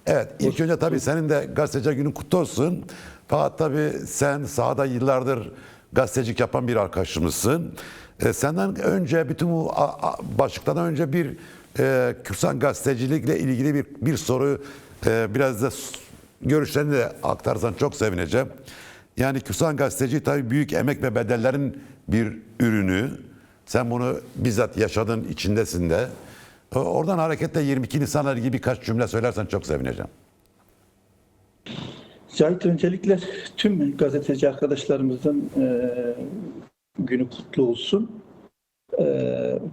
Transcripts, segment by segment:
Evet, ilk önce tabii senin de gazeteciler günün kutlu olsun. Fakat tabii sen sahada yıllardır gazetecilik yapan bir arkadaşımızsın. Senden önce bütün bu başlıklardan önce bir Kürsan gazetecilikle ilgili bir soru, biraz da görüşlerini de aktarsan çok sevineceğim. Yani Kürsan gazeteci tabii büyük emek ve bedellerin bir ürünü. Sen bunu bizzat yaşadın, içindesin de. Oradan hareketle 22 Nisan'la ilgili birkaç cümle söylersen çok sevineceğim. Cahit, öncelikle tüm gazeteci arkadaşlarımızın günü kutlu olsun.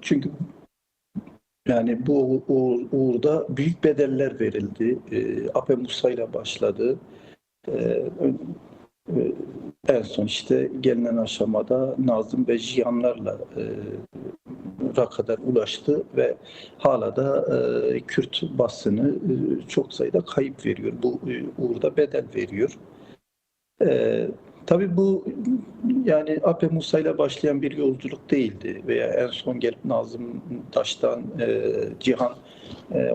Çünkü yani bu uğurda büyük bedeller verildi. Ape Musa ile başladı. E, En son işte gelinen aşamada Nazım ve Cihanlarla kadar ulaştı ve hala da Kürt basını çok sayıda kayıp veriyor. Bu uğurda bedel veriyor. Tabii bu yani Ape Musa ile başlayan bir yolculuk değildi veya en son gelip Nazım Taş'tan Cihan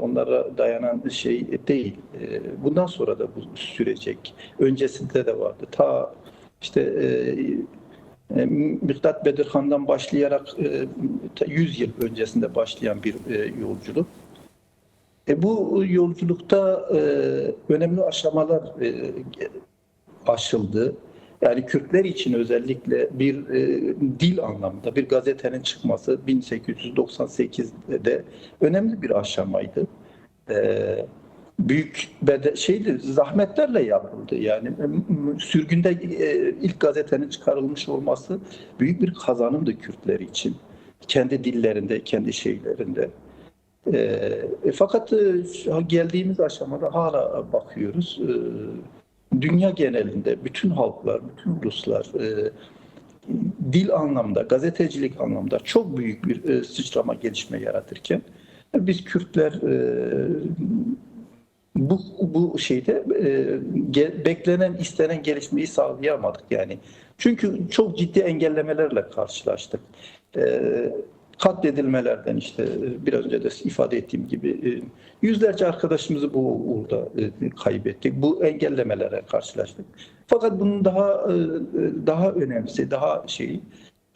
onlara dayanan şey değil. Bundan sonra da bu sürecek. Öncesinde de vardı. Ta işte Miktat Bedirhan'dan başlayarak 100 yıl öncesinde başlayan bir yolculuk. Bu yolculukta önemli aşamalar aşıldı. Yani Kürtler için özellikle bir dil anlamında bir gazetenin çıkması 1898'de önemli bir aşamaydı. Büyük zahmetlerle yapıldı. Yani sürgünde ilk gazetenin çıkarılmış olması büyük bir kazanımdı Kürtler için. Kendi dillerinde, kendi şeylerinde. Fakat geldiğimiz aşamada hala bakıyoruz. Dünya genelinde bütün halklar, bütün Ruslar dil anlamda, gazetecilik anlamda çok büyük bir sıçrama, gelişme yaratırken biz Kürtler bu şeyde beklenen, istenen gelişmeyi sağlayamadık yani. Çünkü çok ciddi engellemelerle karşılaştık. Katledilmelerden işte biraz önce de ifade ettiğim gibi yüzlerce arkadaşımızı bu uğurda kaybettik. Bu engellemelere karşılaştık. Fakat bunun daha önemlisi,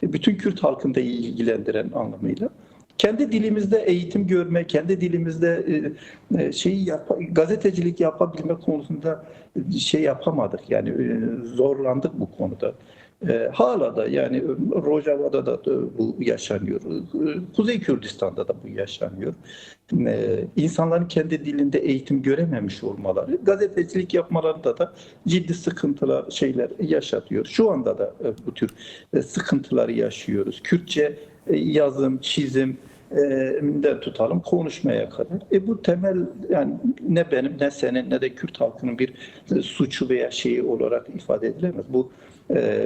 bütün Kürt halkını da ilgilendiren anlamıyla kendi dilimizde eğitim görme, kendi dilimizde gazetecilik yapabilme konusunda yapamadık. Yani zorlandık bu konuda. Hala da yani Rojava'da da bu yaşanıyor. Kuzey Kürdistan'da da bu yaşanıyor. İnsanların kendi dilinde eğitim görememiş olmaları, gazetecilik yapmalarında da ciddi sıkıntılar, şeyler yaşatıyor. Şu anda da bu tür sıkıntıları yaşıyoruz. Kürtçe yazım, çizim, de tutalım konuşmaya kadar. Bu temel yani ne benim ne senin ne de Kürt halkının bir suçu veya şeyi olarak ifade edilemez. Bu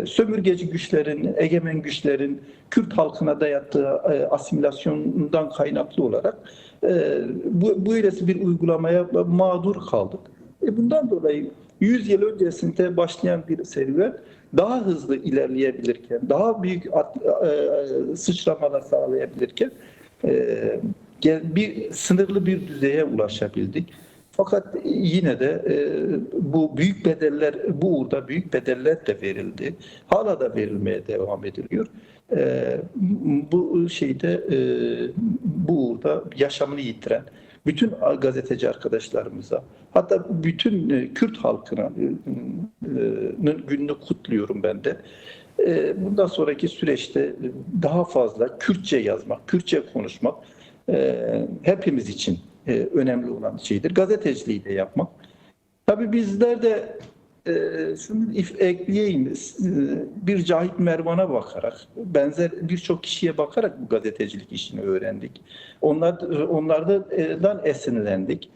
sömürgeci güçlerin, egemen güçlerin Kürt halkına dayattığı asimilasyondan kaynaklı olarak böylesi bir uygulamaya mağdur kaldık. Bundan dolayı 100 yıl öncesinde başlayan bir serüven daha hızlı ilerleyebilirken, daha büyük sıçramalar sağlayabilirken sınırlı bir düzeye ulaşabildik. Fakat yine de bu büyük bedeller, bu uğurda büyük bedeller de verildi. Hala da verilmeye devam ediliyor. Bu uğurda yaşamını yitiren bütün gazeteci arkadaşlarımıza, hatta bütün Kürt halkının gününü kutluyorum ben de. Bundan sonraki süreçte daha fazla Kürtçe yazmak, Kürtçe konuşmak hepimiz için önemli olan şeydir. Gazeteciliği de yapmak. Tabii bizler de şunu ekleyeyim, bir Cahit Mervan'a bakarak, benzer birçok kişiye bakarak bu gazetecilik işini öğrendik. Onlardan esinlendik.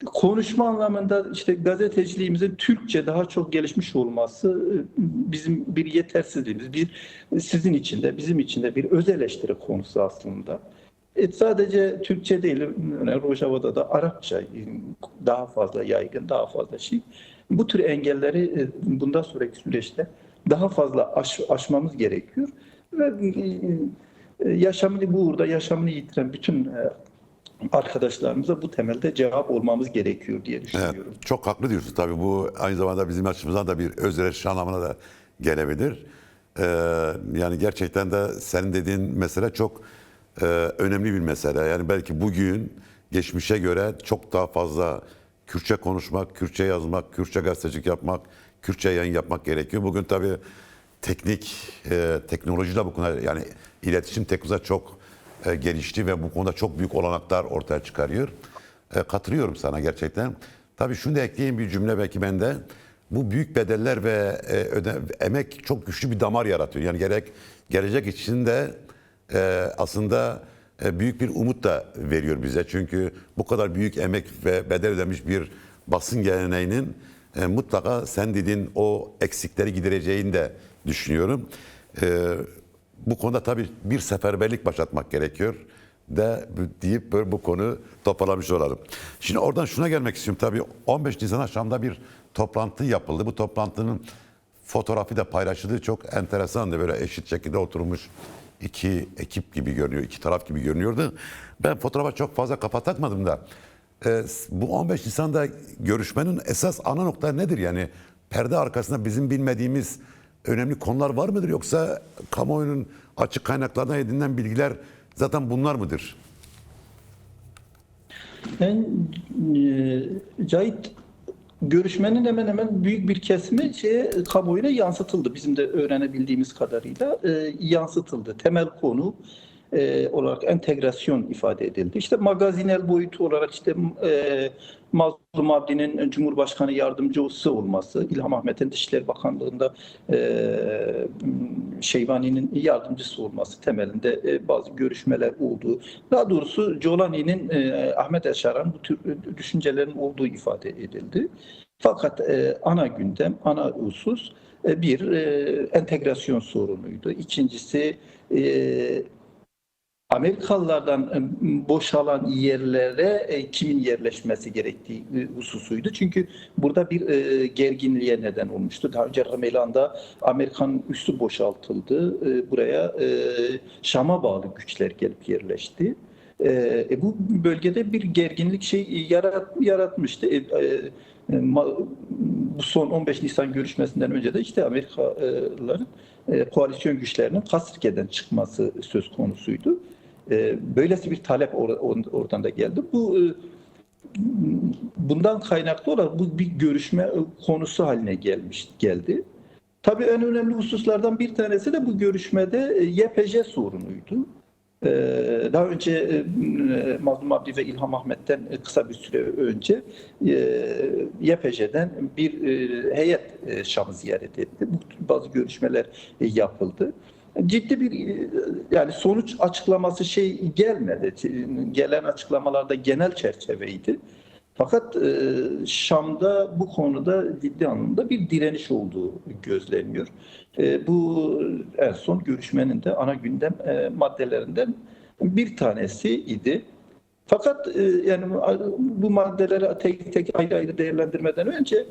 Konuşma anlamında işte gazeteciliğimizin Türkçe daha çok gelişmiş olması bizim bir yetersizliğimiz, sizin için de bizim için de bir öz eleştiri konusu aslında. Sadece Türkçe değil, Rojava'da da Arapça daha fazla yaygın, daha fazla şey. Bu tür engelleri bundan sonraki süreçte daha fazla aşmamız gerekiyor. Ve bu uğurda yaşamını yitiren bütün arkadaşlarımıza bu temelde cevap olmamız gerekiyor diye Evet, düşünüyorum. çok haklı diyorsun. Tabii bu aynı zamanda bizim açımızdan da bir özveriş anlamına da gelebilir. Ee, Yani gerçekten de senin dediğin mesele çok önemli bir mesele. Yani belki bugün geçmişe göre çok daha fazla Kürtçe konuşmak, Kürtçe yazmak, Kürtçe gazetecilik yapmak, Kürtçe yayın yapmak gerekiyor. Bugün tabii teknoloji de bu konuda, yani iletişim teknolojisi çok gelişti ve bu konuda çok büyük olanaklar ortaya çıkarıyor. Katılıyorum sana gerçekten. Tabii şunu da ekleyeyim, bir cümle belki ben de. Bu büyük bedeller ve emek çok güçlü bir damar yaratıyor. Yani gelecek için de aslında büyük bir umut da veriyor bize. Çünkü bu kadar büyük emek ve bedel ödemiş bir basın geleneğinin mutlaka sen dediğin o eksikleri gidereceğini de düşünüyorum. Bu konuda tabii bir seferberlik başlatmak gerekiyor de deyip böyle bu konu toparlamış olalım. Şimdi oradan şuna gelmek istiyorum. Tabii 15 Nisan akşamında bir toplantı yapıldı. Bu toplantının fotoğrafı da paylaşıldı. Çok enteresandı. Böyle eşit şekilde oturmuş iki ekip gibi görünüyor. İki taraf gibi görünüyordu. Ben fotoğrafa çok fazla kafa takmadım da. Bu 15 Nisan'da görüşmenin esas ana nokta nedir? Yani perde arkasında bizim bilmediğimiz önemli konular var mıdır? Yoksa kamuoyunun açık kaynaklardan edinilen bilgiler zaten bunlar mıdır? Ben Cahit, görüşmenin hemen hemen büyük bir kesimi kamuoyuna yansıtıldı. Bizim de öğrenebildiğimiz kadarıyla yansıtıldı. Temel konu olarak entegrasyon ifade edildi. İşte magazinel boyutu olarak işte Mazlum Abdi'nin Cumhurbaşkanı yardımcısı olması, İlham Ahmet'in Dışişleri Bakanlığı'nda Şeybani'nin yardımcısı olması temelinde bazı görüşmeler olduğu, daha doğrusu Colani'nin Ahmet Yaşar'ın bu tür düşüncelerin olduğu ifade edildi. Fakat ana gündem, ana husus bir entegrasyon sorunuydu. İkincisi Amerikalılardan boşalan yerlere kimin yerleşmesi gerektiği hususuydu. Çünkü burada bir gerginliğe neden olmuştu. Daha önce Ramelan'da Amerikan üssü boşaltıldı. Buraya Şam'a bağlı güçler gelip yerleşti. Bu bölgede bir gerginlik yaratmıştı. Bu son 15 Nisan görüşmesinden önce de işte Amerikalıların koalisyon güçlerinin Kasırga'dan çıkması söz konusuydu. Böylesi bir talep oradan da geldi. Bundan kaynaklı olarak bu bir görüşme konusu haline geldi. Tabii en önemli hususlardan bir tanesi de bu görüşmede YPJ sorunuydu. Daha önce Mazlum Abdi ve İlham Ahmet'ten kısa bir süre önce YPJ'den bir heyet Şam'ı ziyaret etti. Bazı görüşmeler yapıldı. Ciddi bir yani sonuç açıklaması gelmedi. Gelen açıklamalarda genel çerçeveydi. Fakat Şam'da bu konuda ciddi anlamda bir direniş olduğu gözleniyor. Bu en son görüşmenin de ana gündem maddelerinden bir tanesi idi. Fakat yani bu maddeleri tek tek ayrı ayrı değerlendirmeden önce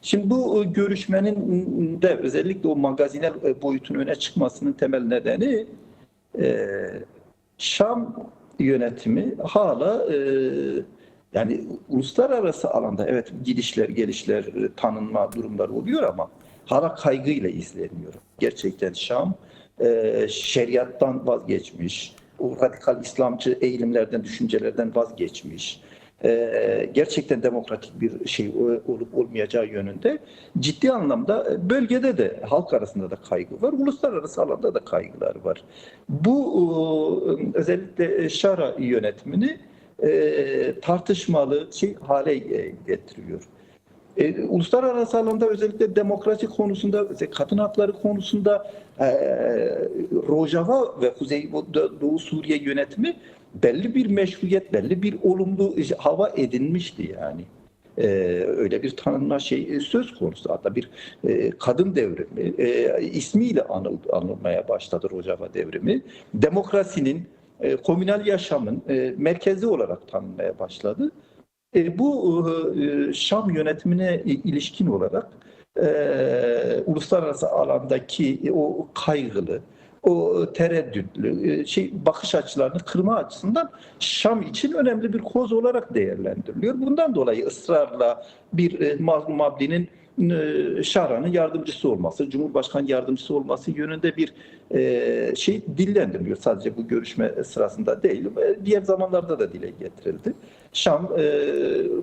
şimdi bu görüşmenin de özellikle o magazinel boyutun öne çıkmasının temel nedeni Şam yönetimi hala yani uluslararası alanda evet gidişler gelişler tanınma durumları oluyor ama hala kaygıyla izleniyor. Gerçekten Şam şeriattan vazgeçmiş, o radikal İslamcı eğilimlerden, düşüncelerden vazgeçmiş. Gerçekten demokratik bir şey olup olmayacağı yönünde ciddi anlamda bölgede de halk arasında da kaygı var, uluslararası alanda da kaygılar var. Bu özellikle Şara yönetimini tartışmalı hale getiriyor. Uluslararası alanda özellikle demokrasi konusunda, kadın hakları konusunda Rojava ve Kuzeydoğu Suriye yönetimi belli bir meşruiyet, belli bir olumlu hava edinmişti yani. Öyle bir tanınma söz konusu. Hatta bir kadın devrimi ismiyle anılmaya başladı Rojava devrimi. Demokrasinin, komünal yaşamın merkezi olarak tanınmaya başladı. Bu Şam yönetimine ilişkin olarak uluslararası alandaki o kaygılı, o tereddütlü bakış açılarını kırma açısından Şam için önemli bir koz olarak değerlendiriliyor. Bundan dolayı ısrarla bir Mazlum Abdi'nin Şahran'ın yardımcısı olması, Cumhurbaşkanı yardımcısı olması yönünde bir dillendiriliyor. Sadece bu görüşme sırasında değil, diğer zamanlarda da dile getirildi. Şam,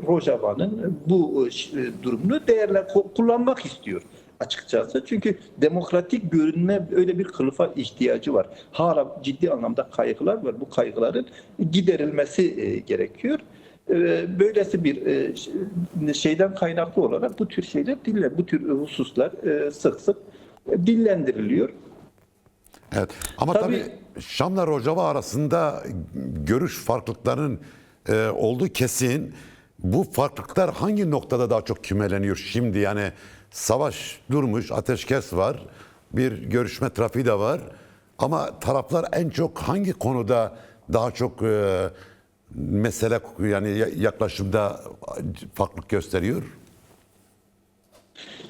Rojava'nın bu durumunu kullanmak istiyor açıkçası. Çünkü demokratik görünme öyle bir kılıfa ihtiyacı var. Hala ciddi anlamda kaygılar var. Bu kaygıların giderilmesi gerekiyor. Böylesi bir şeyden kaynaklı olarak bu tür şeyler bu tür hususlar sık sık dillendiriliyor. Evet. Ama tabii Şam'la Rojava arasında görüş farklılıklarının olduğu kesin. Bu farklılıklar hangi noktada daha çok kümeleniyor şimdi? Yani savaş durmuş, ateşkes var, bir görüşme trafiği de var. Ama taraflar en çok hangi konuda daha çok mesele, yani yaklaşımda farklılık gösteriyor?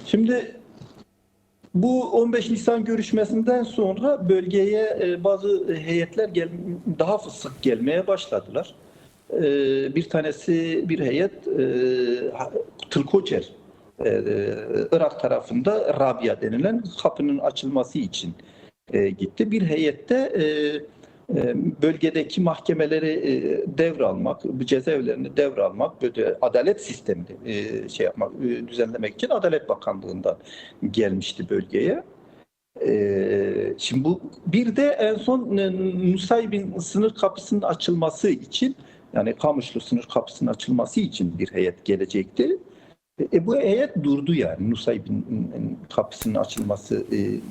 Şimdi bu 15 Nisan görüşmesinden sonra bölgeye bazı heyetler daha sık gelmeye başladılar. Bir tanesi bir heyet Tılkoçer, Irak tarafında Rabia denilen kapının açılması için gitti. Bir heyette bölgedeki mahkemeleri devralmak, cezaevlerini devralmak, böyle adalet sistemini düzenlemek için Adalet Bakanlığı'ndan gelmişti bölgeye. Şimdi bu bir de en son Nusaybin sınır kapısının açılması için, yani Kamışlı sınır kapısının açılması için bir heyet gelecekti. Bu heyet durdu yani. Nusaybin kapısının açılması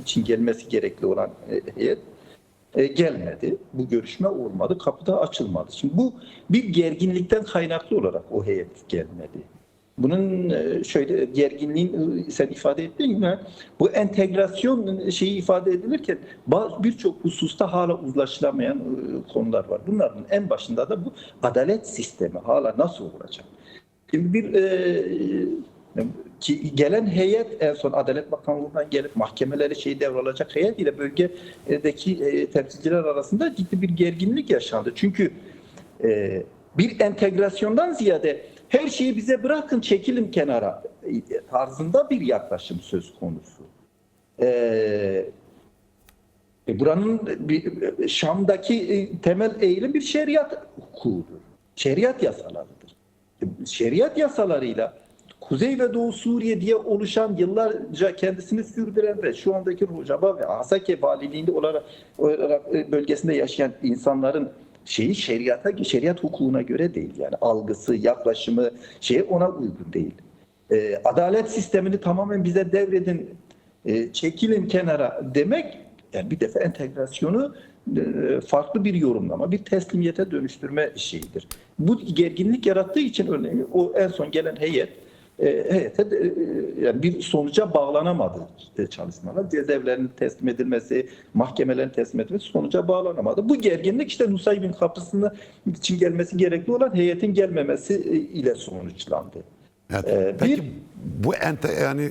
için gelmesi gerekli olan heyet gelmedi. Bu görüşme olmadı. Kapı da açılmadı. Şimdi bu bir gerginlikten kaynaklı olarak o heyet gelmedi. Bunun şöyle gerginliğin sen ifade ettiğin gibi bu entegrasyon şeyi ifade edilirken birçok hususta hala uzlaşılamayan konular var. Bunların en başında da bu adalet sistemi hala nasıl olacak? Şimdi bir gelen heyet en son Adalet Bakanlığı'ndan gelip mahkemeleri devralacak heyet ile bölgedeki temsilciler arasında ciddi bir gerginlik yaşandı. Çünkü bir entegrasyondan ziyade her şeyi bize bırakın, çekilin kenara tarzında bir yaklaşım söz konusu. Buranın Şam'daki temel eğilim bir şeriat hukukudur. Şeriat yasalarıdır. Şeriat yasalarıyla Kuzey ve Doğu Suriye diye oluşan, yıllarca kendisini sürdüren ve şu andaki Rojava ve Hasake valiliğinde olarak bölgesinde yaşayan insanların şeriat hukukuna göre değil. Yani algısı, yaklaşımı ona uygun değil. Adalet sistemini tamamen bize devredin, çekilin kenara demek, yani bir defa entegrasyonu farklı bir yorumlama, bir teslimiyete dönüştürme şeyidir. Bu gerginlik yarattığı için örneğin o en son gelen heyete yani bir sonuca bağlanamadı çalışmalar. Cezaevlerinin teslim edilmesi, mahkemelerin teslim edilmesi sonuca bağlanamadı. Bu gerginlik işte Nusaybin kapısına için gelmesi gerekli olan heyetin gelmemesi ile sonuçlandı. Evet. Peki bu yani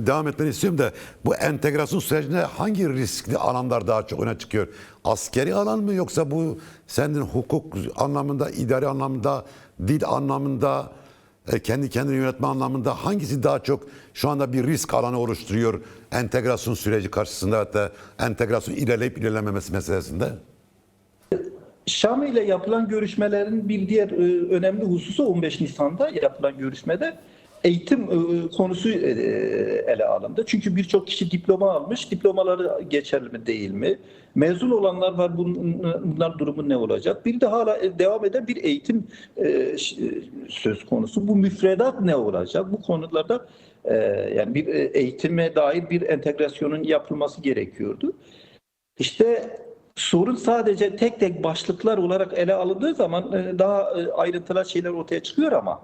devam etmeni istiyorum da bu entegrasyon sürecinde hangi riskli alanlar daha çok öne çıkıyor? Askeri alan mı, yoksa bu senin hukuk anlamında, idari anlamda, dil anlamında, kendi kendini yönetme anlamında hangisi daha çok şu anda bir risk alanı oluşturuyor entegrasyon süreci karşısında, hatta entegrasyon ilerleyip ilerlememesi meselesinde? Şam ile yapılan görüşmelerin bir diğer önemli hususu 15 Nisan'da yapılan görüşmede eğitim konusu ele alındı. Çünkü birçok kişi diploma almış. Diplomaları geçerli mi değil mi? Mezun olanlar var. Bunlar durumu ne olacak? Bir de hala devam eden bir eğitim söz konusu. Bu müfredat ne olacak? Bu konularda yani bir eğitime dair bir entegrasyonun yapılması gerekiyordu. İşte sorun sadece tek tek başlıklar olarak ele alındığı zaman daha ayrıntılı şeyler ortaya çıkıyor, ama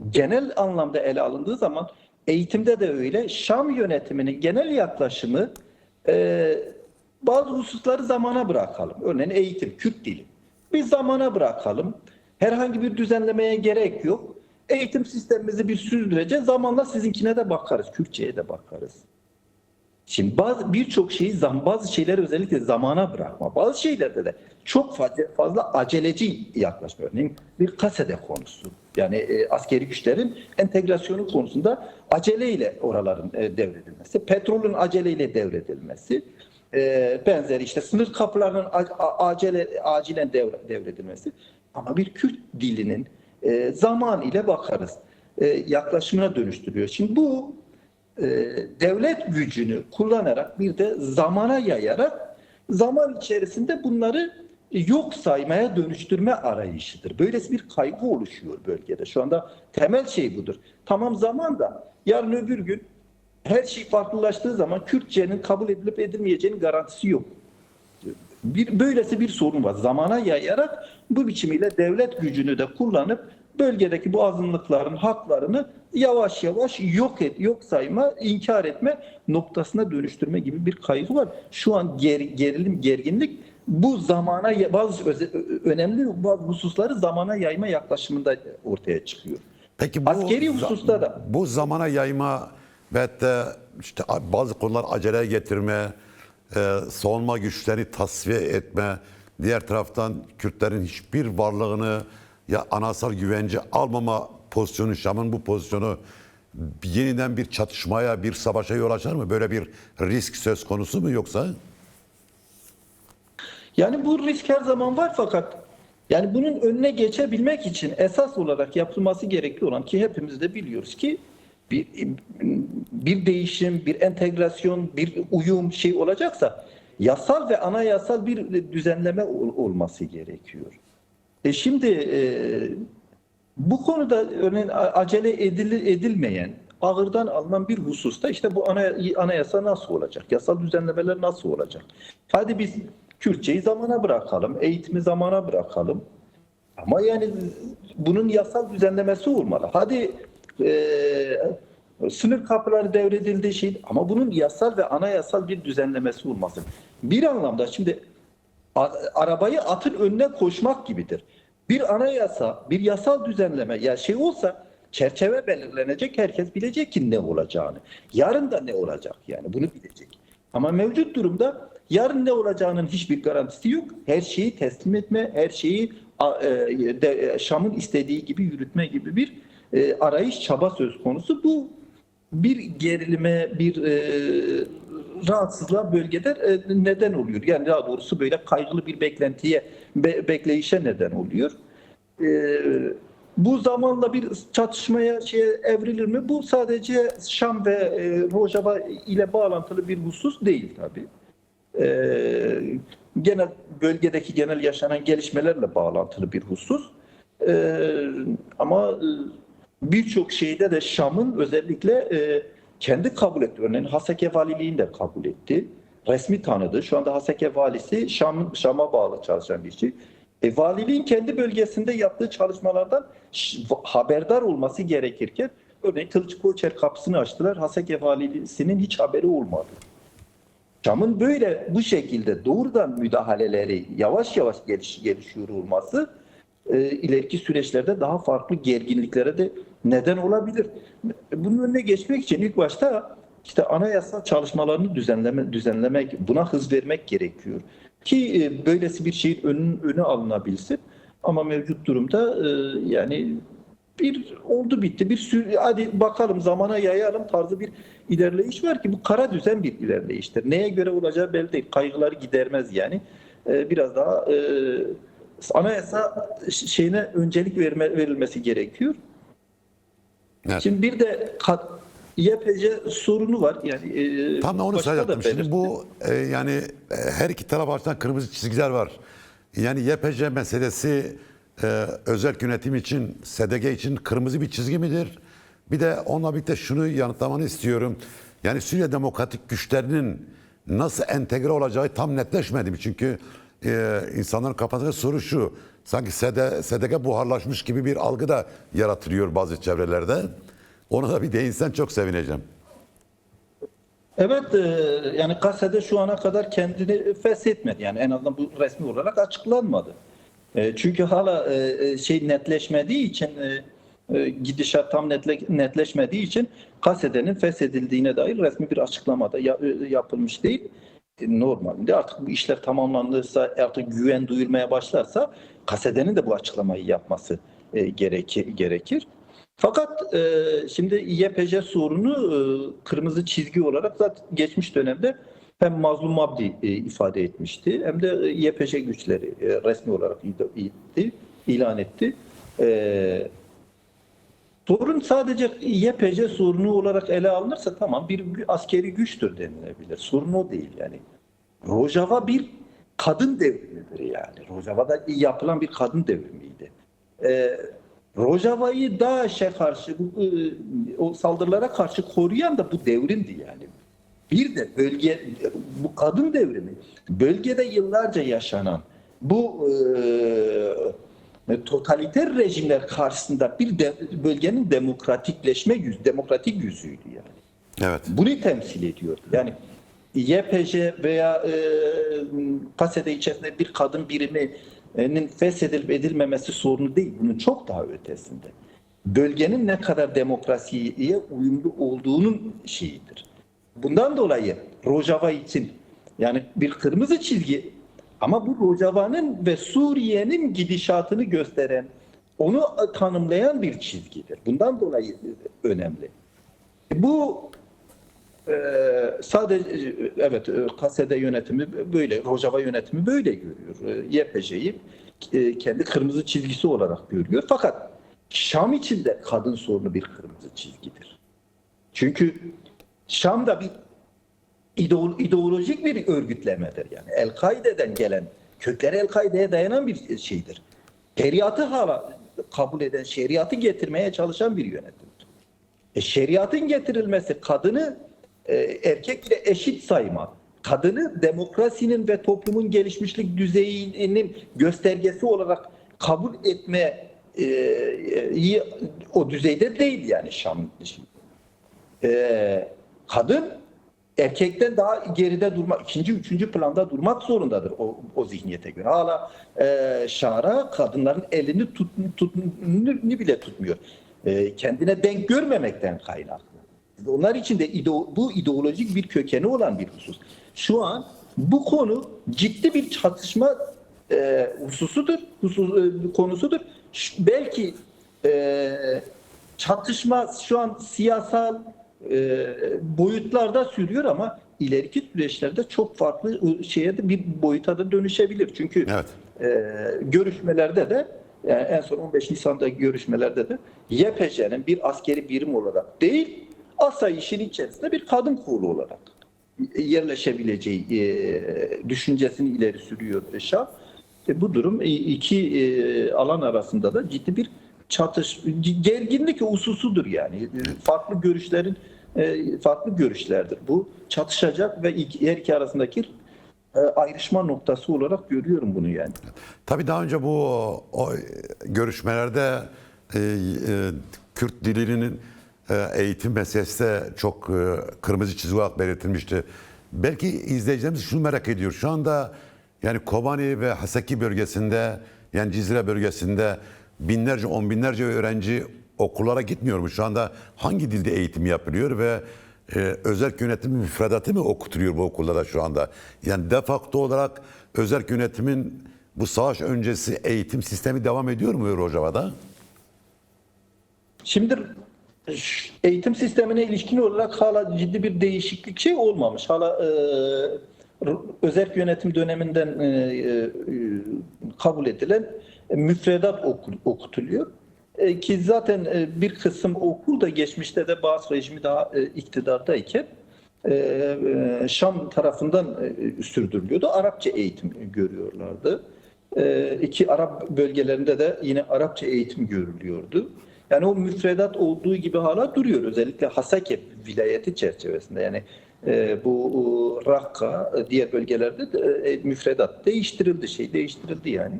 genel anlamda ele alındığı zaman eğitimde de öyle. Şam yönetiminin genel yaklaşımı bazı hususları zamana bırakalım. Örneğin eğitim, Kürt dili. Biz zamana bırakalım. Herhangi bir düzenlemeye gerek yok. Eğitim sistemimizi bir sürdüreceğiz. Zamanla sizinkine de bakarız. Kürtçe'ye de bakarız. Şimdi birçok şeyi bazı şeyleri özellikle zamana bırakma. Bazı şeylerde de çok fazla aceleci yaklaşma. Örneğin bir kasede konusu. Yani askeri güçlerin entegrasyonu konusunda aceleyle oraların devredilmesi, petrolün aceleyle devredilmesi, benzeri işte sınır kapılarının acilen devredilmesi. Ama bir Kürt dilinin zaman ile bakarız yaklaşımına dönüştürüyor. Şimdi bu devlet gücünü kullanarak bir de zamana yayarak zaman içerisinde bunları yok saymaya dönüştürme arayışıdır. Böylesi bir kaygı oluşuyor bölgede. Şu anda temel şey budur. Tamam, zaman da yarın öbür gün her şey farklılaştığı zaman Kürtçenin kabul edilip edilmeyeceğinin garantisi yok. Böylesi bir sorun var. Zamana yayarak bu biçimiyle devlet gücünü de kullanıp bölgedeki bu azınlıkların haklarını yavaş yavaş yok sayma, inkar etme noktasına dönüştürme gibi bir kaygı var. Şu an gerilim, gerginlik bu zamana önemli bazı hususları zamana yayma yaklaşımında ortaya çıkıyor. Peki bu Askeri hususta da bu zamana yayma ve de işte bazı konular aceleye getirme, savunma güçlerini tasfiye etme, diğer taraftan Kürtlerin hiçbir varlığını ya anasal güvence almama pozisyonu, Şam'ın bu pozisyonu yeniden bir çatışmaya, bir savaşa yol açar mı? Böyle bir risk söz konusu mu yoksa? yani bu risk her zaman var, fakat yani bunun önüne geçebilmek için esas olarak yapılması gerekli olan, ki hepimiz de biliyoruz ki bir değişim, bir entegrasyon, bir uyum şey olacaksa yasal ve anayasal bir düzenleme olması gerekiyor. Şimdi bu konuda örneğin acele edilmeyen, ağırdan alınan bir hususta işte bu anayasa nasıl olacak? Yasal düzenlemeler nasıl olacak? Hadi biz Kürtçeyi zamana bırakalım, eğitimi zamana bırakalım. Ama yani bunun yasal düzenlemesi olmalı. Hadi sınır kapıları devredildiği şey, ama bunun yasal ve anayasal bir düzenlemesi olması. Bir anlamda şimdi arabayı atın önüne koşmak gibidir. Bir anayasa, bir yasal düzenleme ya şey olsa çerçeve belirlenecek, herkes bilecek ki ne olacağını. Yarın da ne olacak, yani bunu bilecek. Ama mevcut durumda yarın ne olacağının hiçbir garantisi yok. Her şeyi teslim etme, her şeyi Şam'ın istediği gibi yürütme gibi bir arayış, çaba söz konusu. Bu bir gerilime, bir rahatsızlığa bölgede neden oluyor. Yani daha doğrusu böyle kaygılı bir bekleyişe neden oluyor. Bu zamanla bir çatışmaya evrilir mi? Bu sadece Şam ve Rojava ile bağlantılı bir husus değil tabii. Genel bölgedeki genel yaşanan gelişmelerle bağlantılı bir husus. Ama birçok şeyde de Şam'ın özellikle kendi kabul etti. Örneğin Haseke Valiliğini de kabul etti. Resmi tanıdı. Şu anda Haseke Valisi Şam'a bağlı çalışan bir şey. Valiliğin kendi bölgesinde yaptığı çalışmalardan haberdar olması gerekirken örneğin Kılıçkoçer kapısını açtılar. Haseke Valisi'nin hiç haberi olmadı. Şam'ın böyle bu şekilde doğrudan müdahaleleri yavaş yavaş gelişiyor olması ileriki süreçlerde daha farklı gerginliklere de neden olabilir. Bunun önüne geçmek için ilk başta işte anayasal çalışmalarını düzenlemek, buna hız vermek gerekiyor. Ki böylesi bir şeyin önü alınabilsin. Ama mevcut durumda yani bir oldu bitti, hadi bakalım zamana yayalım tarzı bir ilerleyiş var ki bu kara düzen bir ilerleyiştir. Neye göre olacağı belli değil. Kaygıları gidermez yani. Biraz daha anayasa şeyine öncelik verilmesi gerekiyor. Evet. Şimdi bir de YPG sorunu var. Yani Tam da onu başta da söyleyecektim. Şimdi belirttim. bu yani her iki taraf arasında kırmızı çizgiler var. Yani YPG meselesi özel yönetim için, SDG için kırmızı bir çizgi midir? Bir de onunla birlikte şunu yanıtlamanı istiyorum. Yani Suriye Demokratik Güçlerinin nasıl entegre olacağı tam netleşmedi mi? Çünkü insanların kafasında soru şu. Sanki SDG buharlaşmış gibi bir algı da yaratılıyor bazı çevrelerde. Ona da bir değinsen çok sevineceğim. Evet, yani Gazze'de şu ana kadar kendini feshetmedi. Yani en azından bu resmi olarak açıklanmadı. Çünkü hala şey netleşmediği için gidişat tam netleşmediği için kasedenin feshedildiğine dair resmi bir açıklama da yapılmış değil. Normalde artık bu işler tamamlandıysa, artık güven duyulmaya başlarsa kasedenin de bu açıklamayı yapması gerekir. Fakat şimdi YPJ sorunu kırmızı çizgi olarak zaten geçmiş dönemde hem Mazlum Abdi ifade etmişti hem de YPJ güçleri resmi olarak ilan etti. Sorun sadece YPJ sorunu olarak ele alınırsa tamam bir askeri güçtür denilebilir. Sorun o değil yani. Rojava bir kadın devrimidir yani. Rojava'da yapılan bir kadın devrimiydi. Rojava'yı DAEŞ'e karşı o saldırılara karşı koruyan da bu devrimdi yani. Bir de bu kadın devrimi bölgede yıllarca yaşanan bu totaliter rejimler karşısında bölgenin demokratik yüzüydü yani. Evet. Bunu temsil ediyordu. Yani YPJ veya PASE'de içerisinde bir kadın biriminin feshedilip edilmemesi sorunu değil. Bunun çok daha ötesinde. Bölgenin ne kadar demokrasiye uyumlu olduğunun şeyidir. Bundan dolayı Rojava için yani bir kırmızı çizgi ama bu Rojava'nın ve Suriye'nin gidişatını gösteren, onu tanımlayan bir çizgidir. Bundan dolayı önemli. Bu sadece evet Kasede yönetimi böyle, Rojava yönetimi böyle görüyor. YPJ'yi kendi kırmızı çizgisi olarak görüyor. Fakat Şam için de kadın sorunu bir kırmızı çizgidir. Çünkü Şam'da bir ideolojik bir örgütlemedir. Yani El-Kaide'den gelen, kökleri El-Kaide'ye dayanan bir şeydir. Şeriatı hala kabul eden, şeriatı getirmeye çalışan bir yönetimdir. Şeriatın getirilmesi kadını erkekle eşit sayma, kadını demokrasinin ve toplumun gelişmişlik düzeyinin göstergesi olarak kabul etme o düzeyde değil yani Şam. Kadın erkekten daha geride durmak, ikinci, üçüncü planda durmak zorundadır o zihniyete göre. Hala şara kadınların elini tuttuğunu bile tutmuyor. Kendine denk görmemekten kaynaklı. Onlar için de bu ideolojik bir kökeni olan bir husus. Şu an bu konu ciddi bir çatışma konusudur. Belki çatışma şu an siyasal boyutlarda sürüyor ama ileriki süreçlerde çok farklı bir boyuta da dönüşebilir. Çünkü Evet. Görüşmelerde de yani en son 15 Nisan'daki görüşmelerde de YPJ'nin bir askeri birim olarak değil, asayişin içerisinde bir kadın kolu olarak yerleşebileceği düşüncesini ileri sürüyor Şam. Bu durum iki alan arasında da ciddi bir gerginlik hususudur yani. Farklı görüşlerdir. Bu çatışacak ve her iki arasındaki ayrışma noktası olarak görüyorum bunu yani. Tabii daha önce bu görüşmelerde Kürt dilinin eğitim meselesi de çok kırmızı çizgi olarak belirtilmişti. Belki izleyicilerimiz şunu merak ediyor. Şu anda yani Kobani ve Haseki bölgesinde yani Cizre bölgesinde binlerce, on binlerce öğrenci okullara gitmiyor mu? Şu anda hangi dilde eğitim yapılıyor ve özerk yönetimin müfredatı mı okutuluyor bu okullarda şu anda? Yani de facto olarak özerk yönetimin bu savaş öncesi eğitim sistemi devam ediyor mu Rojava'da? Şimdi eğitim sistemine ilişkin olarak hala ciddi bir değişiklik olmamış. Hala özerk yönetim döneminden kabul edilen müfredat okutuluyor. Ki zaten bir kısım okul da geçmişte de Baas rejimi daha iktidardayken Şam tarafından sürdürülüyordu. Arapça eğitim görüyorlardı. İki Arap bölgelerinde de yine Arapça eğitim görülüyordu. Yani o müfredat olduğu gibi hala duruyor. Özellikle Hasake vilayeti çerçevesinde. Yani bu Rakka, diğer bölgelerde de müfredat değiştirildi yani.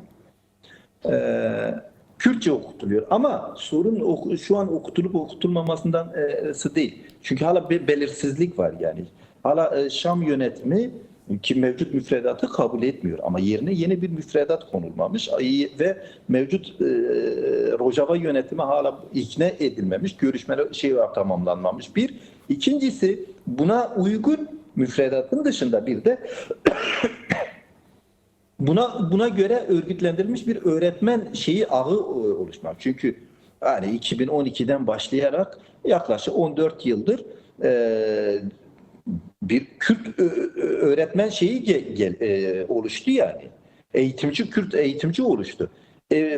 Kürtçe okutuluyor ama sorun şu an okutulup okutulmamasından değil. Çünkü hala bir belirsizlik var yani. Hala Şam yönetimi ki mevcut müfredatı kabul etmiyor ama yerine yeni bir müfredat konulmamış ve mevcut Rojava yönetimi hala ikna edilmemiş, görüşmeler tamamlanmamış. Bir. İkincisi buna uygun müfredatın dışında bir de buna göre örgütlendirilmiş bir öğretmen ağı oluşmak. Çünkü yani 2012'den başlayarak yaklaşık 14 yıldır bir Kürt öğretmen oluştu yani. Kürt eğitimci oluştu.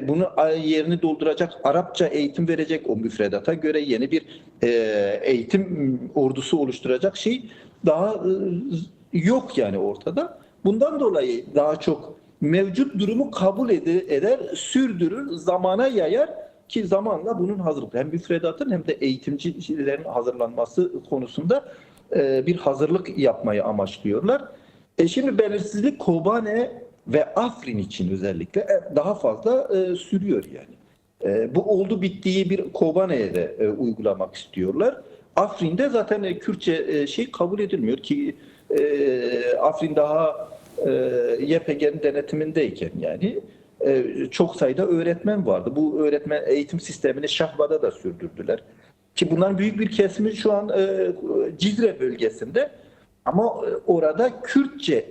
Bunu yerini dolduracak, Arapça eğitim verecek, o müfredata göre yeni bir eğitim ordusu oluşturacak daha yok yani ortada. Bundan dolayı daha çok mevcut durumu kabul eder, sürdürür, zamana yayar ki zamanla bunun hazırlığı hem müfredatın hem de eğitimcilerin hazırlanması konusunda bir hazırlık yapmayı amaçlıyorlar. Şimdi belirsizlik Kobane ve Afrin için özellikle daha fazla sürüyor yani. Bu oldu bittiği bir Kobane'ye de uygulamak istiyorlar. Afrin'de zaten Kürtçe kabul edilmiyor ki Afrin daha YPG'nin denetimindeyken yani çok sayıda öğretmen vardı. Bu öğretmen eğitim sistemini Şahba'da da sürdürdüler. Ki bunların büyük bir kesimi şu an Cizre bölgesinde ama orada Kürtçe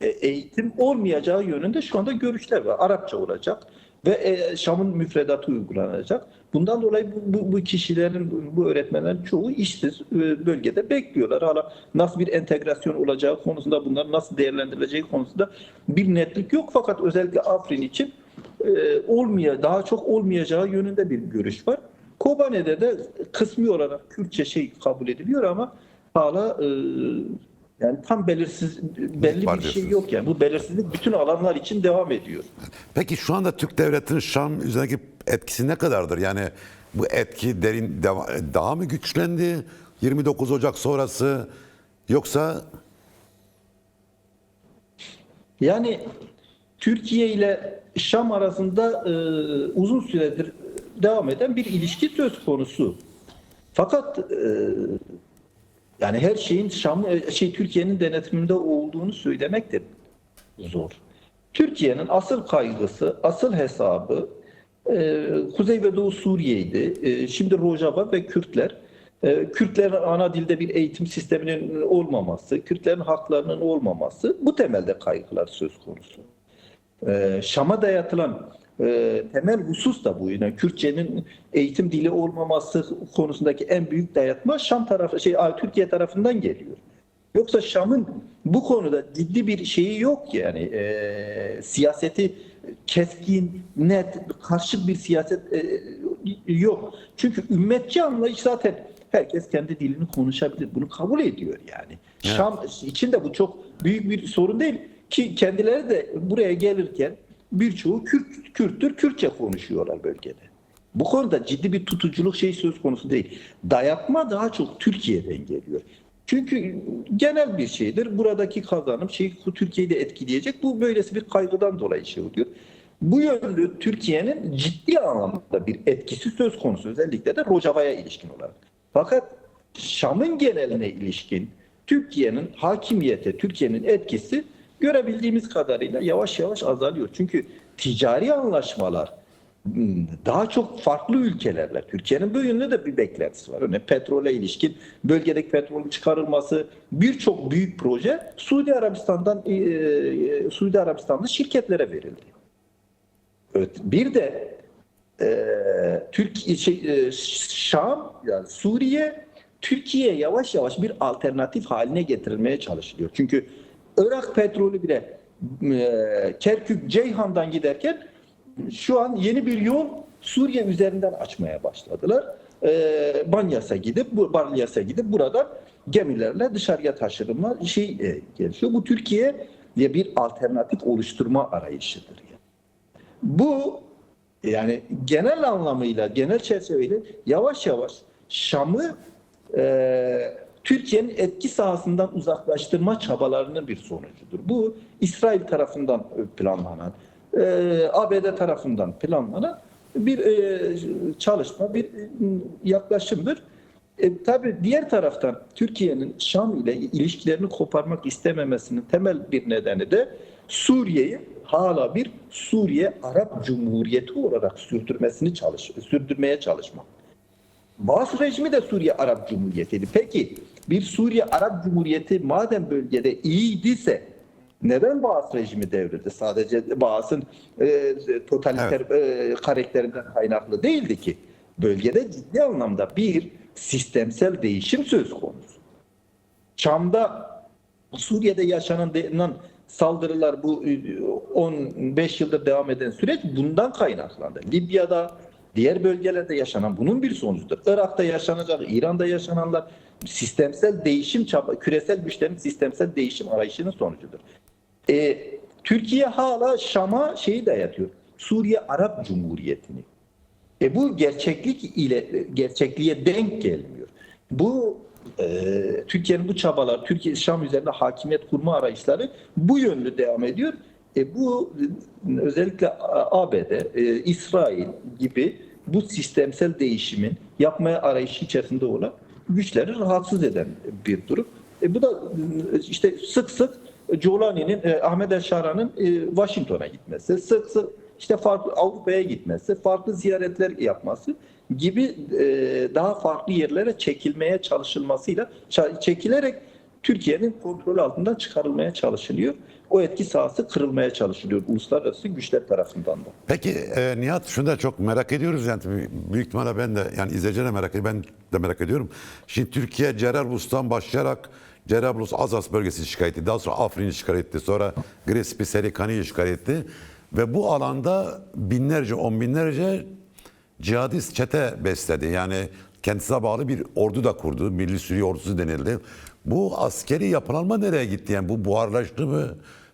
eğitim olmayacağı yönünde şu anda görüşler var. Arapça olacak ve Şam'ın müfredatı uygulanacak. Bundan dolayı bu kişilerin, bu öğretmenlerin çoğu işsiz bölgede bekliyorlar. Hala nasıl bir entegrasyon olacağı konusunda, bunlar nasıl değerlendirileceği konusunda bir netlik yok. Fakat özellikle Afrin için daha çok olmayacağı yönünde bir görüş var. Kobane'de de kısmi olarak Kürtçe kabul ediliyor ama hala yani tam belli bir şey yok yani. Bu belirsizlik bütün alanlar için devam ediyor. Peki şu anda Türk devletinin Şam üzerindeki etkisi ne kadardır? Yani bu etki daha mı güçlendi 29 Ocak sonrası yoksa? Yani Türkiye ile Şam arasında uzun süredir devam eden bir ilişki söz konusu. Fakat yani her şeyin Türkiye'nin denetiminde olduğunu söylemek de zor. Türkiye'nin asıl kaygısı, asıl hesabı Kuzey ve Doğu Suriye'ydi. Şimdi Rojava ve Kürtler. Kürtlerin ana dilde bir eğitim sisteminin olmaması, Kürtlerin haklarının olmaması bu temelde kaygılar söz konusu. Şam'a dayatılan temel husus da bu. Yani Kürtçenin eğitim dili olmaması konusundaki en büyük dayatma Türkiye tarafından geliyor. Yoksa Şam'ın bu konuda ciddi bir şeyi yok yani. Siyaseti keskin, net, karşıt bir siyaset yok. Çünkü ümmetçi anlayış zaten herkes kendi dilini konuşabilir. Bunu kabul ediyor yani. Evet. Şam için de bu çok büyük bir sorun değil ki kendileri de buraya gelirken birçoğu Kürttür, Kürtçe konuşuyorlar bölgede. Bu konuda ciddi bir tutuculuk söz konusu değil. Dayatma daha çok Türkiye'den geliyor. Çünkü genel bir şeydir. Buradaki kazanım Türkiye'yi de etkileyecek. Bu böylesi bir kaygıdan dolayı oluyor. Bu yönde Türkiye'nin ciddi anlamda bir etkisi söz konusu. Özellikle de Rojava'ya ilişkin olarak. Fakat Şam'ın geneline ilişkin Türkiye'nin hakimiyeti, Türkiye'nin etkisi görebildiğimiz kadarıyla yavaş yavaş azalıyor. Çünkü ticari anlaşmalar daha çok farklı ülkelerle, Türkiye'nin bu yönde de bir beklentisi var. Örneğin petrole ilişkin, bölgedeki petrolün çıkarılması, birçok büyük proje Suudi Arabistan'da şirketlere verildi. Evet, bir de Şam, yani Suriye, Türkiye yavaş yavaş bir alternatif haline getirilmeye çalışılıyor. Çünkü Irak petrolü bile Kerkük, Ceyhan'dan giderken şu an yeni bir yol Suriye üzerinden açmaya başladılar. Balyas'a gidip buradan gemilerle dışarıya taşırılma gelişiyor. Bu Türkiye diye bir alternatif oluşturma arayışıdır. Yani. Bu yani genel anlamıyla, genel çerçeveyle yavaş yavaş Şam'ı Türkiye'nin etki sahasından uzaklaştırma çabalarının bir sonucudur. Bu İsrail tarafından planlanan, ABD tarafından planlanan bir çalışma, bir yaklaşımdır. Tabii diğer taraftan Türkiye'nin Şam ile ilişkilerini koparmak istememesinin temel bir nedeni de Suriye'yi hala bir Suriye Arap Cumhuriyeti olarak sürdürmeye çalışmak. Baas rejimi de Suriye Arap Cumhuriyeti'ydi. Peki bir Suriye Arap Cumhuriyeti madem bölgede iyiyse neden Baas rejimi devrildi? Sadece Baas'ın totaliter karakterinden kaynaklı değildi ki. Bölgede ciddi anlamda bir sistemsel değişim söz konusu. Şam'da, Suriye'de yaşanan saldırılar, bu 15 yıldır devam eden süreç bundan kaynaklandı. Libya'da, diğer bölgelerde yaşanan bunun bir sonucudur. Irak'ta yaşanacak, İran'da yaşananlar sistemsel değişim küresel güçlerin sistemsel değişim arayışının sonucudur. Türkiye hala Şam'a şeyi dayatıyor. Suriye Arap Cumhuriyeti'ni. Bu gerçekliğe denk gelmiyor. Bu Türkiye'nin bu çabalar, Türkiye Şam üzerinde hakimiyet kurma arayışları bu yönlü devam ediyor. Bu özellikle ABD, İsrail gibi bu sistemsel değişimin yapmaya arayışı içerisinde olan güçleri rahatsız eden bir durum. Bu da işte sık sık Jolani'nin, Ahmet El-Şara'nın Washington'a gitmesi, sık sık işte farklı Avrupa'ya gitmesi, farklı ziyaretler yapması gibi daha farklı yerlere çekilmeye çalışılmasıyla çekilerek Türkiye'nin kontrol altından çıkarılmaya çalışılıyor. O etki sahası kırılmaya çalışılıyor uluslararası güçler tarafından da. Peki Nihat, şunu da çok merak ediyoruz, yani büyük ihtimalle ben de, yani izleyiciler de merak ediyor, ben de merak ediyorum. Şimdi Türkiye Cerablus'tan başlayarak Cerablus Azaz bölgesini işgal etti. Daha sonra Afrin'i işgal etti. Sonra Grespi Serikani'yi işgal etti. Ve bu alanda binlerce, on binlerce cihadist çete besledi. Yani kendisine bağlı bir ordu da kurdu. Milli Suriye Ordusu denildi. Bu askeri yapılanma nereye gitti? Yani bu buharlaştı mı?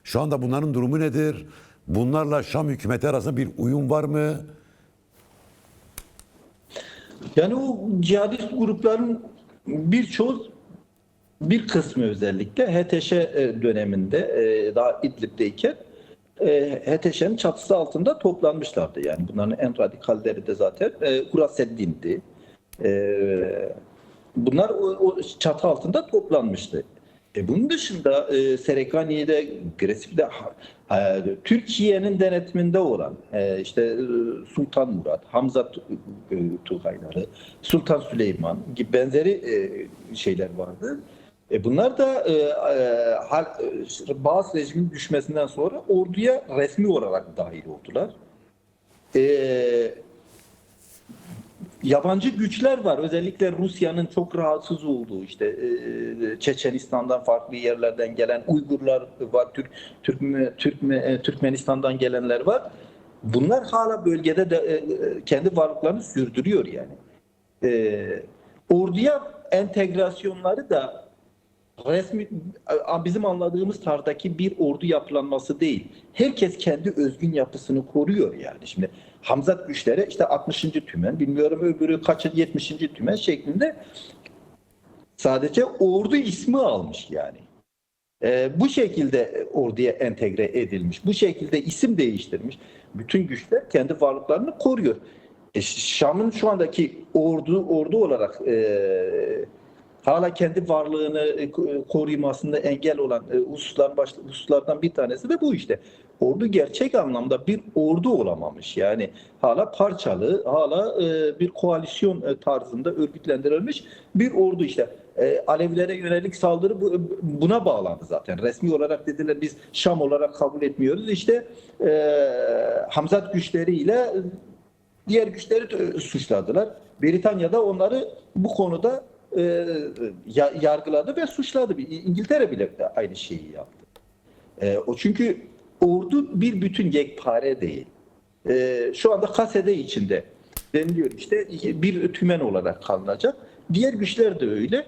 Şu anda bunların durumu nedir? Bunlarla Şam hükümeti arasında bir uyum var mı? Yani o cihadist grupların birçoğu, bir kısmı özellikle HTŞ döneminde daha İdlib'deyken HTŞ'nin çatısı altında toplanmışlardı. Yani bunların en radikalleri de zaten Huraseddin'di. Bunlar o çatı altında toplanmıştı. Bunun dışında Serekani'de, Gresip'te Türkiye'nin denetiminde olan işte Sultan Murat, Hamza Tugayları, Sultan Süleyman gibi benzeri şeyler vardı. Bunlar da bazı rejimin düşmesinden sonra orduya resmi olarak dahil oldular. Yabancı güçler var. Özellikle Rusya'nın çok rahatsız olduğu, işte Çeçenistan'dan, farklı yerlerden gelen Uygurlar var, Türkmenistan'dan gelenler var. Bunlar hala bölgede de kendi varlıklarını sürdürüyor yani. Orduya entegrasyonları da resmi, bizim anladığımız tarzdaki bir ordu yapılanması değil. Herkes kendi özgün yapısını koruyor yani. Şimdi Hamzat güçleri işte 60. tümen, bilmiyorum öbürü kaçı 70. tümen şeklinde sadece ordu ismi almış yani. Bu şekilde orduya entegre edilmiş. Bu şekilde isim değiştirmiş. Bütün güçler kendi varlıklarını koruyor. Şam'ın şu andaki ordu olarak hala kendi varlığını korumasında engel olan hususlardan bir tanesi de bu işte. Ordu gerçek anlamda bir ordu olamamış. Yani hala parçalı, hala bir koalisyon tarzında örgütlendirilmiş bir ordu işte. Alevilere yönelik saldırı buna bağlandı zaten. Resmi olarak dediler biz Şam olarak kabul etmiyoruz. İşte Hamzat güçleriyle diğer güçleri suçladılar. Britanya'da onları bu konuda yargıladı ve suçladı. İngiltere bile aynı şeyi yaptı. O çünkü ordu bir bütün, yekpare değil. Şu anda kasede içinde deniliyor işte bir tümen olarak kalınacak. Diğer güçler de öyle.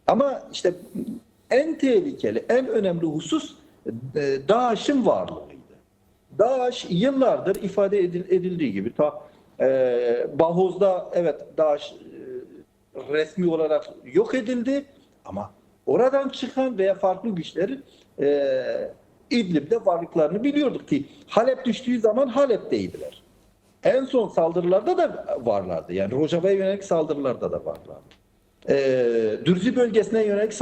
Ama işte en tehlikeli, en önemli husus DAEŞ'in varlığıydı. DAEŞ yıllardır ifade edildiği gibi Bahoz'da evet DAEŞ resmi olarak yok edildi ama oradan çıkan veya farklı güçlerin İdlib'de varlıklarını biliyorduk ki Halep düştüğü zaman Halep'teydiler. En son saldırılarda da varlardı. Yani Rojava'ya yönelik saldırılarda da varlardı. Dürzi bölgesine yönelik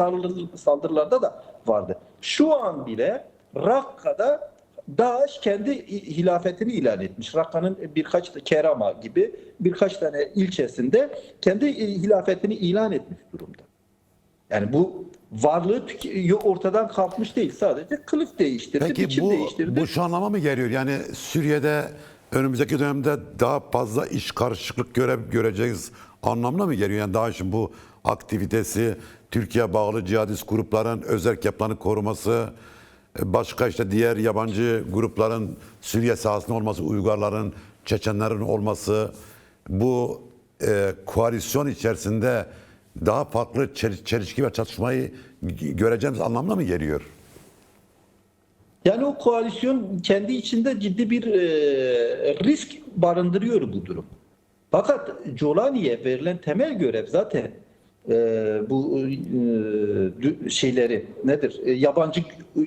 saldırılarda da vardı. Şu an bile Rakka'da DAEŞ kendi hilafetini ilan etmiş. Rakka'nın birkaç Kerama gibi birkaç tane ilçesinde kendi hilafetini ilan etmiş durumda. Yani bu varlığı ortadan kalkmış değil. Sadece kılıf değiştirdi, Peki biçim değiştirdi. bu şu anlama mı geliyor? Yani Suriye'de önümüzdeki dönemde daha fazla iş karışıklık göreceğiz anlamına mı geliyor? Yani DAEŞ'in bu aktivitesi, Türkiye bağlı cihadist grupların özerk yapılarını koruması, başka işte diğer yabancı grupların Suriye sahasında olması, Uygarların, Çeçenlerin olması, bu koalisyon içerisinde daha farklı çelişki ve çatışmayı göreceğimiz anlamına mı geliyor? Yani o koalisyon kendi içinde ciddi bir risk barındırıyor bu durum. Fakat Jolani'ye verilen temel görev zaten bu şeyleri nedir? Yabancı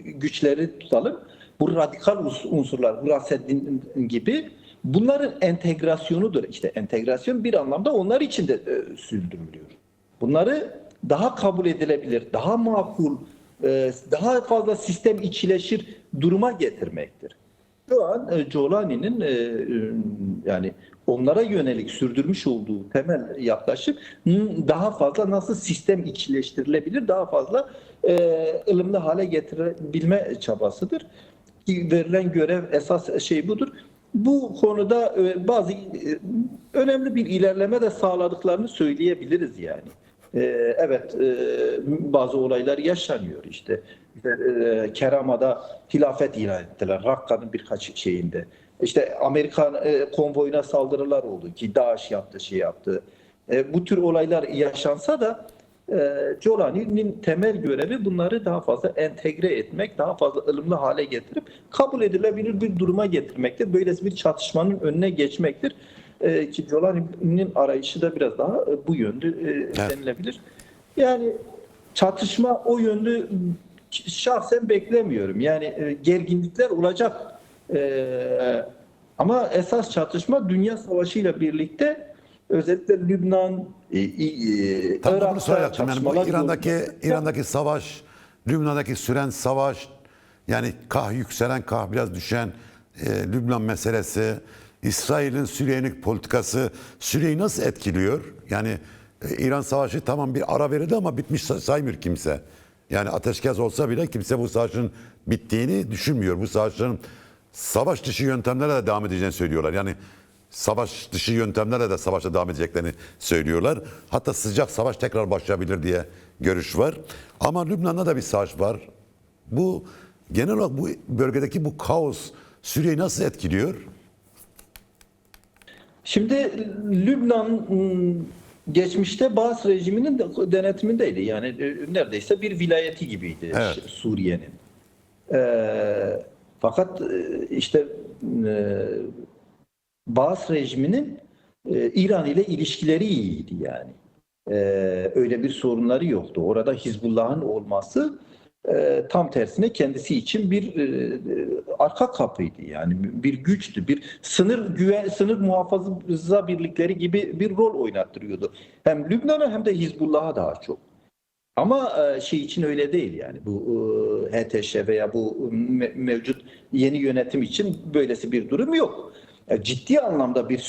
güçleri tutalım. Bu radikal unsurlar, Huraseddin gibi bunların entegrasyonudur. İşte entegrasyon bir anlamda onlar için de sürdürülüyor. Bunları daha kabul edilebilir, daha makul, daha fazla sistem içileşir duruma getirmektir. Şu an Jolani'nin yani onlara yönelik sürdürmüş olduğu temel yaklaşım daha fazla nasıl sistem içileştirilebilir, daha fazla ılımlı hale getirebilme çabasıdır. Ki verilen görev esas şey budur. Bu konuda bazı önemli bir ilerleme de sağladıklarını söyleyebiliriz yani. Evet, bazı olaylar yaşanıyor işte. Kerama'da hilafet ilan ettiler. Rakka'nın birkaç şeyinde. İşte Amerikan konvoyuna saldırılar oldu ki DAEŞ yaptı, şey yaptı. Bu tür olaylar yaşansa da Jolani'nin temel görevi bunları daha fazla entegre etmek, daha fazla ılımlı hale getirip kabul edilebilir bir duruma getirmektir. Böylesi bir çatışmanın önüne geçmektir. Ki Jolani'nin arayışı da biraz daha bu yönde denilebilir. Yani çatışma o yönde şahsen beklemiyorum. Yani gerginlikler olacak. Ama esas çatışma Dünya Savaşı ile birlikte özellikle Lübnan, Tam da bunu Irak'ta soracaktım. Yani bu çatışmalar İran'daki savaş, Lübnan'daki süren savaş, yani kah yükselen kah biraz düşen Lübnan meselesi, İsrail'in Suriye'nin politikası Suriye'yi nasıl etkiliyor? Yani İran savaşı tamam bir ara verildi ama bitmiş saymıyor kimse. Yani ateşkes olsa bile kimse bu savaşın bittiğini düşünmüyor. Bu savaşın savaş dışı yöntemlerle de devam edeceğini söylüyorlar. Yani savaş dışı yöntemlerle de savaşa devam edeceklerini söylüyorlar. Hatta sıcak savaş tekrar başlayabilir diye görüş var. Ama Lübnan'da da bir savaş var. Bu genel olarak bu bölgedeki bu kaos Suriye'yi nasıl etkiliyor? Şimdi Lübnan geçmişte Baas rejiminin denetimindeydi. Yani neredeyse bir vilayeti gibiydi Evet. Suriye'nin. Fakat işte Baas rejiminin İran ile ilişkileri iyiydi yani. Öyle bir sorunları yoktu. Orada Hizbullah'ın olması tam tersine kendisi için bir arka kapıydı yani bir güçtü, bir sınır muhafaza birlikleri gibi bir rol oynattırıyordu. Hem Lübnan'a hem de Hizbullah'a daha çok. Ama şey için öyle değil yani bu HTŞ veya bu mevcut yeni yönetim için böylesi bir durum yok. Ciddi anlamda bir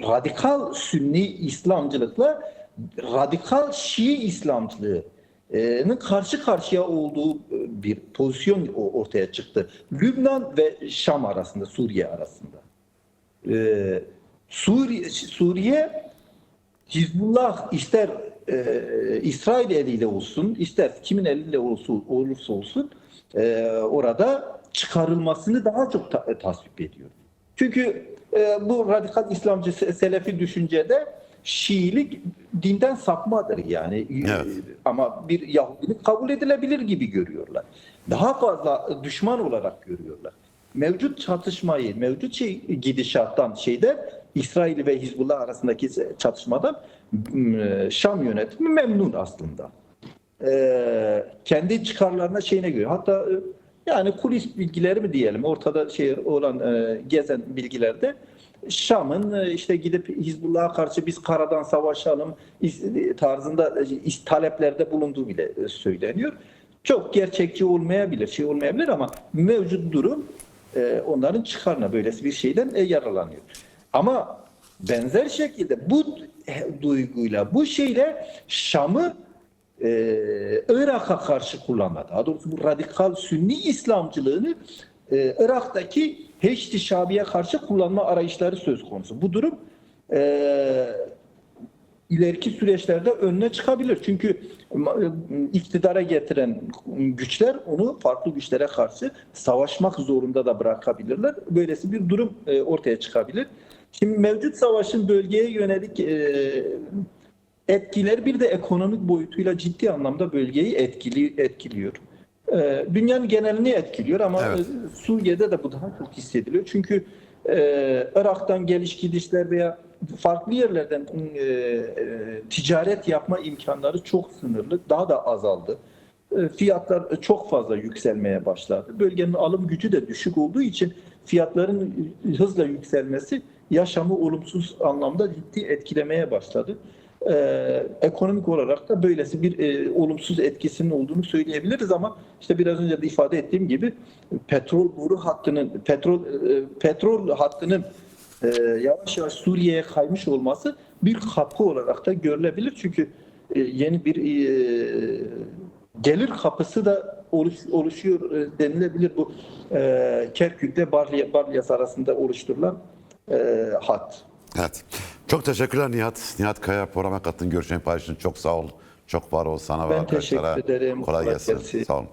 radikal Sünni İslamcılıkla radikal Şii İslamcılığının karşı karşıya olduğu bir pozisyon ortaya çıktı. Lübnan ve Şam arasında, Suriye arasında. Suriye Hizbullah ister İsrail eliyle olsun, ister kimin eliyle olursa olsun orada çıkarılmasını daha çok tasvip ediyor. Çünkü bu radikal İslamcı Selefi düşüncede Şiilik dinden sapmadır yani. Evet. Ama bir Yahudilik kabul edilebilir gibi görüyorlar. Daha fazla düşman olarak görüyorlar. Mevcut çatışmayı, mevcut gidişattan İsrail ve Hizbullah arasındaki çatışmadan Şam yönetimi memnun aslında. Kendi çıkarlarına göre. Hatta yani kulis bilgileri mi diyelim ortada olan gezen bilgilerde Şam'ın işte gidip Hizbullah'a karşı biz karadan savaşalım tarzında taleplerde bulunduğu bile söyleniyor. Çok gerçekçi olmayabilir ama mevcut durum onların çıkarına böylesi bir şeyden yaralanıyor. Ama benzer şekilde bu duyguyla, bu şeyle Şam'ı Irak'a karşı kullanma, daha doğrusu bu radikal Sünni İslamcılığını Irak'taki Heşti Şabi'ye karşı kullanma arayışları söz konusu. Bu durum ileriki süreçlerde önüne çıkabilir. Çünkü iktidara getiren güçler onu farklı güçlere karşı savaşmak zorunda da bırakabilirler. Böylesi bir durum ortaya çıkabilir. Şimdi mevcut savaşın bölgeye yönelik etkileri bir de ekonomik boyutuyla ciddi anlamda bölgeyi etkiliyor. Dünyanın genelini etkiliyor ama Evet. Suriye'de de bu daha çok hissediliyor. Çünkü Irak'tan geliş gidişler veya farklı yerlerden ticaret yapma imkanları çok sınırlı, daha da azaldı. Fiyatlar çok fazla yükselmeye başladı. Bölgenin alım gücü de düşük olduğu için fiyatların hızla yükselmesi yaşamı olumsuz anlamda ciddi etkilemeye başladı. Ekonomik olarak da böylesi bir olumsuz etkisinin olduğunu söyleyebiliriz ama işte biraz önce de ifade ettiğim gibi petrol hattının yavaş yavaş Suriye'ye kaymış olması bir kapı olarak da görülebilir. Çünkü yeni bir gelir kapısı da oluşuyor denilebilir bu Kerkük'te Balyas arasında oluşturulan hat. Evet. Çok teşekkürler Nihat. Nihat Kaya programa katıldın. Görüşmeyi paylaştın. Çok sağ ol. Çok var ol sana ve Ben arkadaşlara. teşekkür ederim. Kolay gelsin. gelsin. Sağ olun.